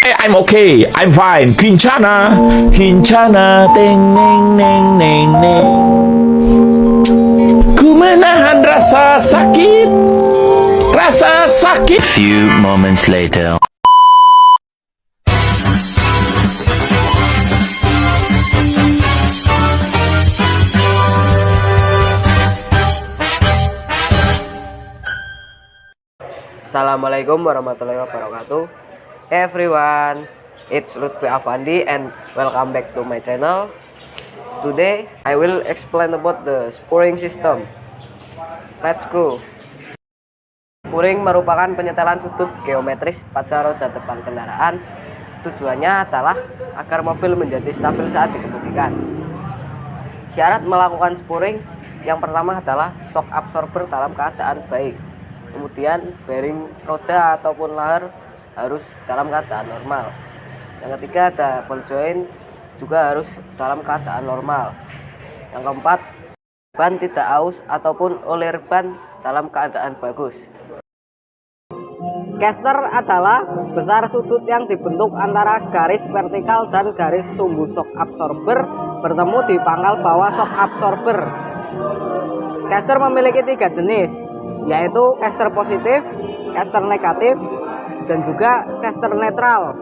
I'm okay, I'm fine. Kincana, Kincana, teng neng neng neng neng. Ku menahan rasa sakit, rasa sakit. Few moments later. Assalamualaikum warahmatullahi wabarakatuh. Everyone, it's Lutfi Afandi and welcome back to my channel. Today I will explain about the spurring system. Let's go. Spurring merupakan penyetelan sudut geometris pada roda depan kendaraan. Tujuannya adalah agar mobil menjadi stabil saat dikemudikan. Syarat melakukan spurring yang pertama adalah shock absorber dalam keadaan baik. Kemudian bearing roda ataupun lahar harus dalam keadaan normal. Yang ketiga ada ball joint juga harus dalam keadaan normal. Yang keempat, ban tidak aus ataupun oler ban dalam keadaan bagus. Caster adalah besar sudut yang dibentuk antara garis vertikal dan garis sumbu shock absorber bertemu di pangkal bawah shock absorber. Caster memiliki 3 jenis, yaitu caster positif, caster negatif, dan juga caster netral.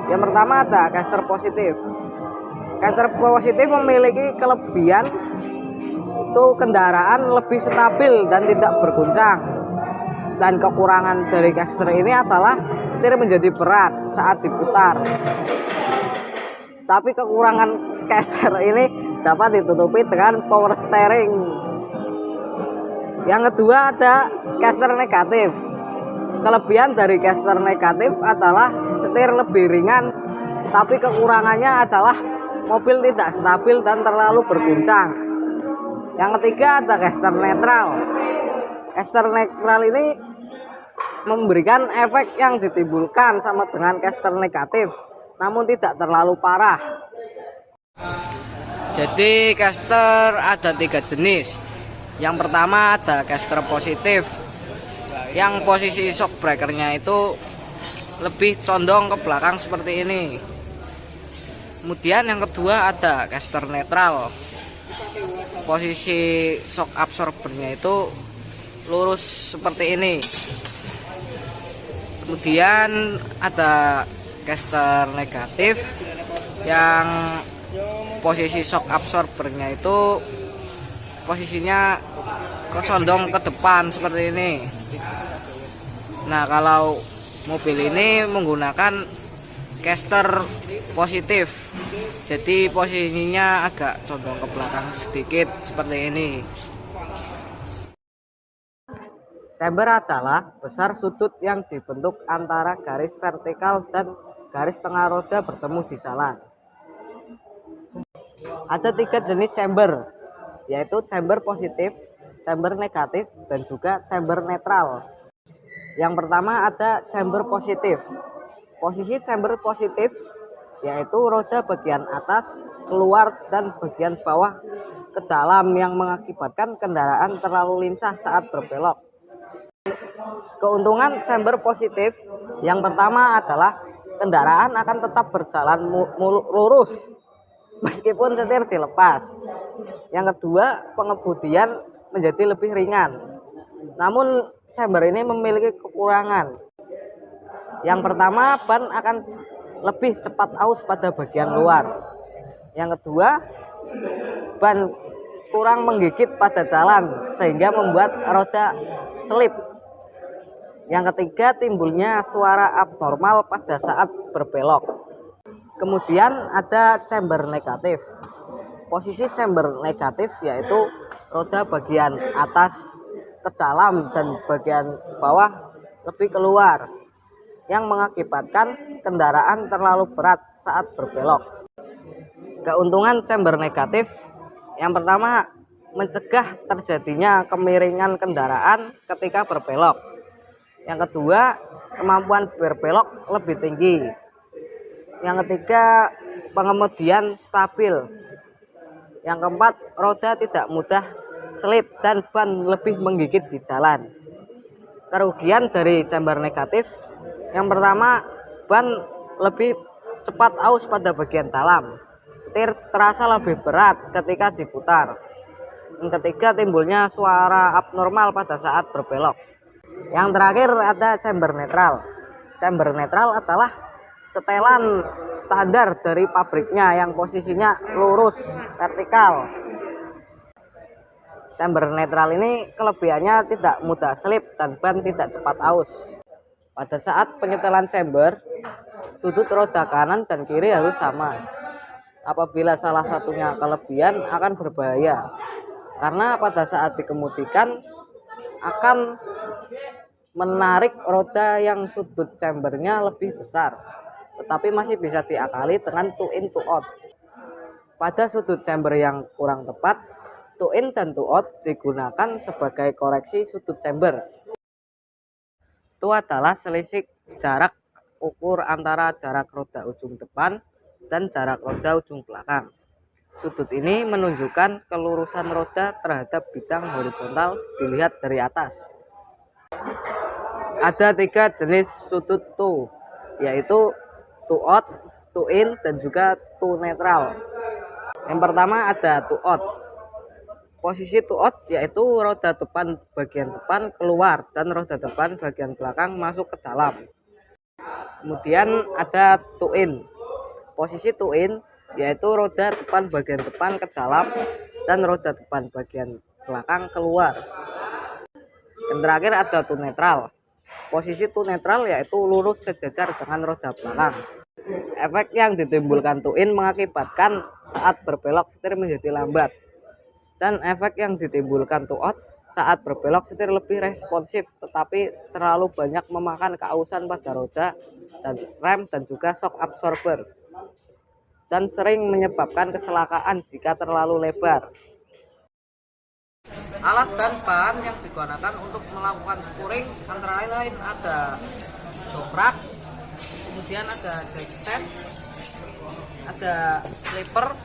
Yang pertama ada caster positif. Caster positif memiliki kelebihan itu kendaraan lebih stabil dan tidak berguncang. Dan kekurangan dari caster ini adalah setir menjadi berat saat diputar. Tapi kekurangan caster ini dapat ditutupi dengan power steering. Yang kedua ada caster negatif. Kelebihan dari caster negatif adalah setir lebih ringan, tapi kekurangannya adalah mobil tidak stabil dan terlalu berguncang. Yang ketiga ada caster netral. Caster netral ini memberikan efek yang ditimbulkan sama dengan caster negatif, namun tidak terlalu parah. Jadi caster ada 3 jenis. Yang pertama ada caster positif, yang posisi shock breakernya itu lebih condong ke belakang seperti ini. Kemudian yang kedua ada caster netral, posisi shock absorbernya itu lurus seperti ini. Kemudian ada caster negatif, yang posisi shock absorbernya itu posisinya condong ke depan seperti ini. Nah, kalau mobil ini menggunakan caster positif, jadi posisinya agak condong ke belakang sedikit seperti ini. Chamber adalah besar sudut yang dibentuk antara garis vertikal dan garis tengah roda bertemu di jalan. Ada 3 jenis chamber, yaitu chamber positif, chamber negatif, dan juga chamber netral. Yang pertama ada chamber positif. Posisi chamber positif yaitu roda bagian atas keluar dan bagian bawah ke dalam yang mengakibatkan kendaraan terlalu lincah saat berbelok. Keuntungan chamber positif yang pertama adalah kendaraan akan tetap berjalan lurus meskipun setir dilepas. Yang kedua, pengemudian menjadi lebih ringan. Namun chamber ini memiliki kekurangan. Yang pertama, ban akan lebih cepat aus pada bagian luar. Yang kedua, ban kurang menggigit pada jalan sehingga membuat roda selip. Yang ketiga, timbulnya suara abnormal pada saat berbelok. Kemudian ada chamber negatif. Posisi chamber negatif yaitu roda bagian atas ke dalam dan bagian bawah lebih keluar, yang mengakibatkan kendaraan terlalu berat saat berbelok. Keuntungan chamber negatif yang pertama, mencegah terjadinya kemiringan kendaraan ketika berbelok. Yang kedua, kemampuan berbelok lebih tinggi. Yang ketiga, pengemudian stabil. Yang keempat, roda tidak mudah selip dan ban lebih menggigit di jalan. Kerugian dari chamber negatif yang pertama, ban lebih cepat aus pada bagian dalam. Setir terasa lebih berat ketika diputar. Yang ketiga, timbulnya suara abnormal pada saat berbelok. Yang terakhir ada chamber netral. Chamber netral adalah setelan standar dari pabriknya yang posisinya lurus vertikal. Chamber netral ini kelebihannya tidak mudah selip dan ban tidak cepat aus. Pada saat penyetelan chamber, sudut roda kanan dan kiri harus sama. Apabila salah satunya kelebihan akan berbahaya, karena pada saat dikemudikan akan menarik roda yang sudut chambernya lebih besar, tetapi masih bisa diakali dengan two in two out. Pada sudut chamber yang kurang tepat, two in dan two out digunakan sebagai koreksi sudut chamber. Itu adalah selisih jarak ukur antara jarak roda ujung depan dan jarak roda ujung belakang. Sudut ini menunjukkan kelurusan roda terhadap bidang horizontal dilihat dari atas. Ada 3 jenis sudut toe, yaitu toe out, toe in, dan juga toe netral. Yang pertama ada toe out. Posisi toe out yaitu roda depan bagian depan keluar dan roda depan bagian belakang masuk ke dalam. Kemudian ada toe in. Posisi toe in yaitu roda depan bagian depan ke dalam dan roda depan bagian belakang keluar. Yang terakhir ada toe netral. Posisi toe netral yaitu lurus sejajar dengan roda belakang. Efek yang ditimbulkan toe in mengakibatkan saat berbelok setir menjadi lambat. Dan efek yang ditimbulkan toe out saat berbelok setir lebih responsif, tetapi terlalu banyak memakan keausan pada roda dan rem dan juga shock absorber, dan sering menyebabkan kecelakaan jika terlalu lebar. Alat dan bahan yang digunakan untuk melakukan spuring antara lain ada dobrak, kemudian ada jackstand, ada slipper,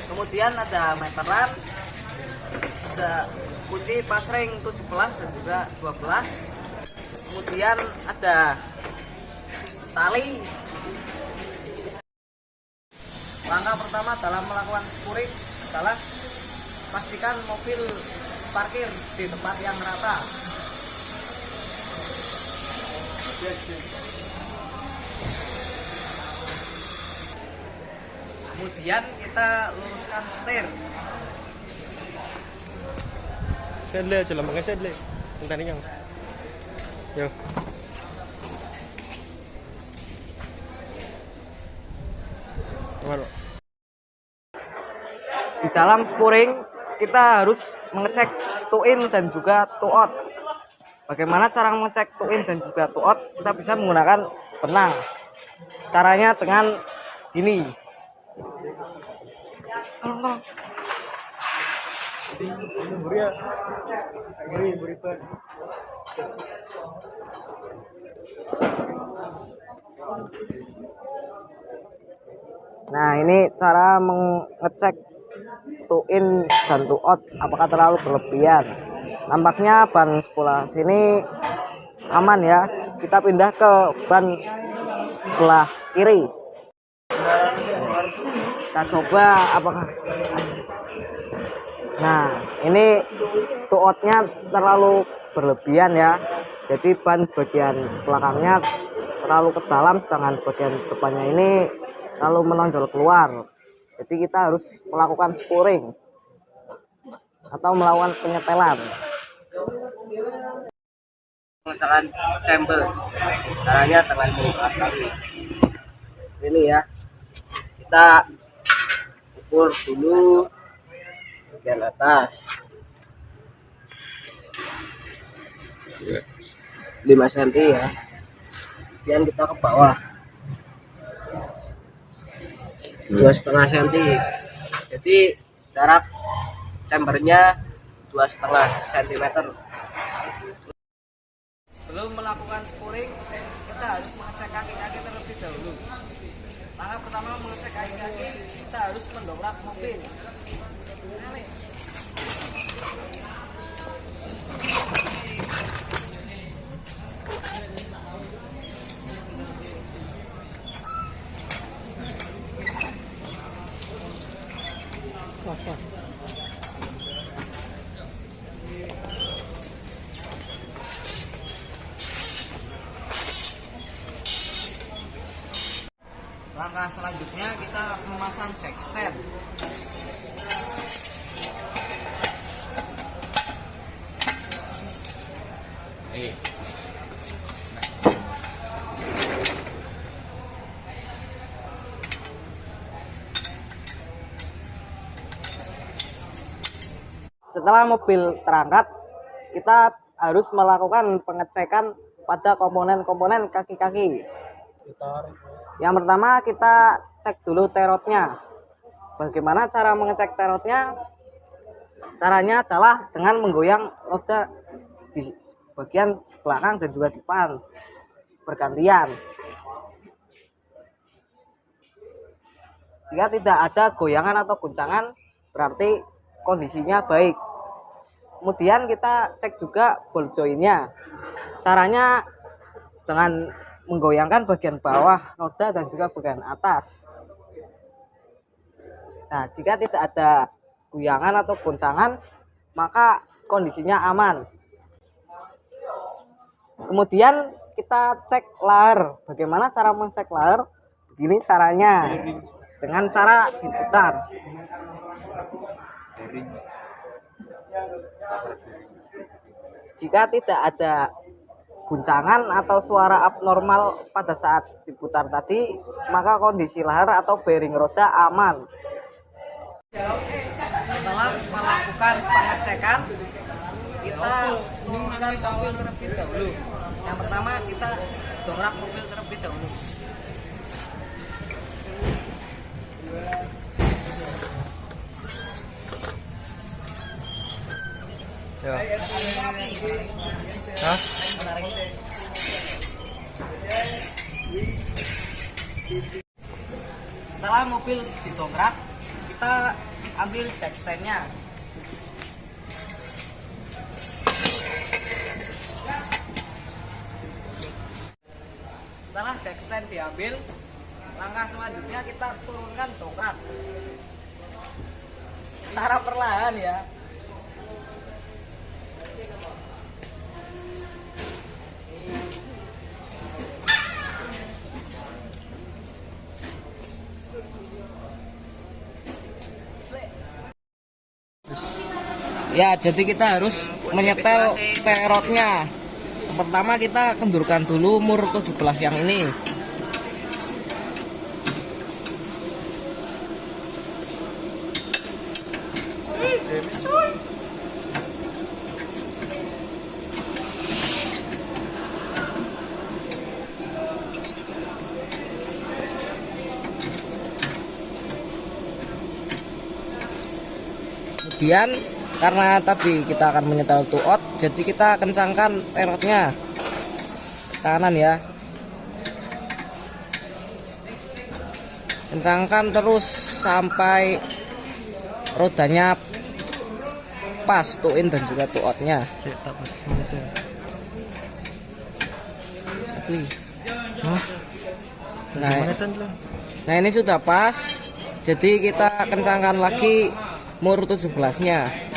kemudian ada meteran, ada kunci pas ring 17 dan juga 12, kemudian ada tali. Langkah pertama dalam melakukan spuring adalah pastikan mobil parkir di tempat yang rata. Kemudian kita luruskan setir. Sedle aja lah, pakai sedle. Tadi yang. Yo. Mana? Di dalam spuring kita harus mengecek toe in dan juga toe out. Bagaimana cara mengecek toe in dan juga toe out? Kita bisa menggunakan benang. Caranya dengan ini. Nah, ini cara mengecek toe in dan toe out apakah terlalu berlebihan. Nampaknya ban sebelah sini aman ya. Kita pindah ke ban sebelah kiri. Kita coba apakah. Nah, ini toe out-nya terlalu berlebihan ya. Jadi ban bagian belakangnya terlalu ke dalam, sedangkan bagian depannya ini terlalu menonjol keluar. Jadi kita harus melakukan spuring atau melakukan penyetelan. Pengecekan chamber, caranya dengan menggunakan tali. Ini ya, kita ukur dulu bagian atas 5 cm ya, kemudian kita ke bawah 2,5 cm. Jadi jarak chambernya 2,5 cm. Sebelum melakukan spuring, kita harus mengecek kaki-kaki terlebih dahulu. Langkah pertama mengecek kaki-kaki, kita harus mendongkrak mobil. Langkah selanjutnya kita memasang jack stand. Setelah mobil terangkat, kita harus melakukan pengecekan pada komponen-komponen kaki-kaki. Yang pertama kita cek dulu terotnya. Bagaimana cara mengecek terotnya? Caranya adalah dengan menggoyang roda di bagian belakang dan juga depan bergantian. Jika tidak ada goyangan atau guncangan, berarti kondisinya baik. Kemudian kita cek juga ball jointnya. Caranya dengan menggoyangkan bagian bawah roda dan juga bagian atas. Nah, jika tidak ada goyangan atau goncangan, maka kondisinya aman. Kemudian kita cek lahar. Bagaimana cara mengecek lahar? Begini caranya, dengan cara diputar. Jika tidak ada guncangan atau suara abnormal pada saat diputar tadi, maka kondisi lahar atau bearing roda aman. Setelah melakukan pengecekan, kita dongkrak mobil terlebih dahulu. Yang pertama kita dongkrak mobil terlebih dahulu. Ya. Hah? Setelah mobil didongkrak, kita ambil jack stand-nya. Setelah jack stand diambil, langkah selanjutnya kita turunkan dongkrak secara perlahan ya. Ya, jadi kita harus menyetel terotnya. Pertama kita kendurkan dulu mur 17 yang ini. Kemudian karena tadi kita akan menyetel to out, jadi kita kencangkan terotnya kanan ya. Kencangkan terus sampai rodanya pas to in dan juga to outnya. Cetak pas itu. Sapli. Nah, ini sudah pas. Jadi kita kencangkan lagi mur 17-nya.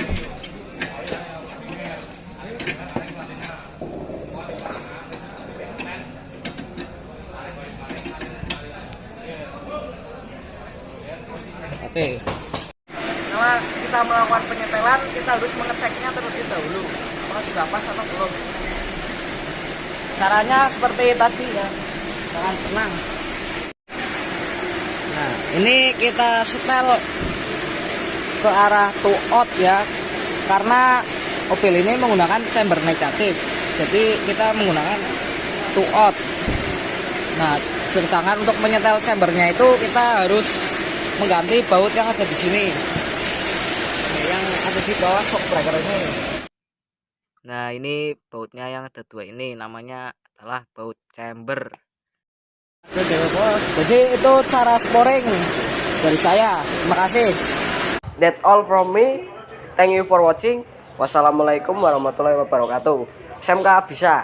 Oke. Setelah kita melakukan penyetelan, kita harus mengeceknya terlebih dahulu. Apakah sudah pas atau belum? Caranya seperti tadi ya. Jangan tenang. Nah, ini kita setel ke arah to out ya, karena mobil ini menggunakan chamber negatif, jadi kita menggunakan to out. Nah, sedangkan untuk menyetel chambernya itu kita harus mengganti baut yang ada di sini, yang ada di bawah shock breaker ini. Nah, ini bautnya yang ada dua ini, namanya adalah baut chamber. Jadi itu cara sporing dari saya. Terima kasih. That's all from me. Thank you for watching. Wassalamualaikum warahmatullahi wabarakatuh. SMK bisa.